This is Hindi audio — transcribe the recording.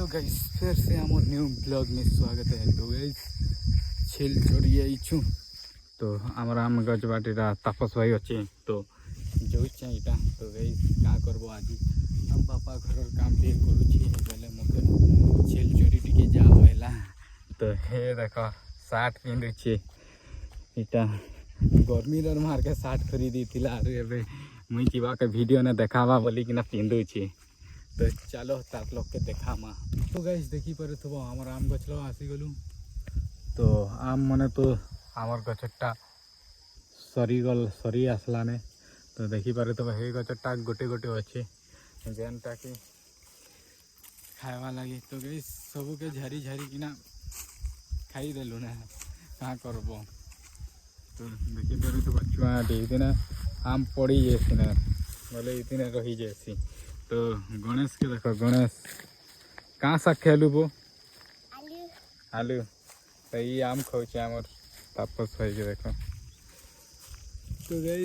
हेलो गाइस, फिर से हम न्यू ब्लॉग में स्वागत है। तो गाइस छेल चोरी आईछु तो आमर आम गज बाटीरा तापस भाई अच्छे तो जोचा इटा तो गाइस क्या करबो आज हम बापा घर काम टे करूची बेले मते छेल चोरी टिके जा होइला तो हे देखो शर्ट पिंदु छी इटा गर्मी रे मार के शर्ट खरीदी थिला आरो एबे मुई किबा के वीडियो ने देखावा बोली कि ना पिंदु छी तो चलो तार लोग के देखा मा तो गाइस देखी पारे तो आमर आम गछ आसी गलु तो आम मने तो आमर गछटा सरी आसलाने तो देखी पारे तो हे गछटा गोटे गोटे अच्छे जेनटा कि खावा लगे तो गाइस सबू के झारी झारी किना खाई देलु ना क्या करब तो देखी पारे तो बचुआ दिन आम पड़ी जासी ना बोले दिन रही जासी तो गणेश के देखो गणेश कहाँ सा खेलु बो आलू तो ये आम खाऊचे आमर तापस भाई के देखो तो गाइस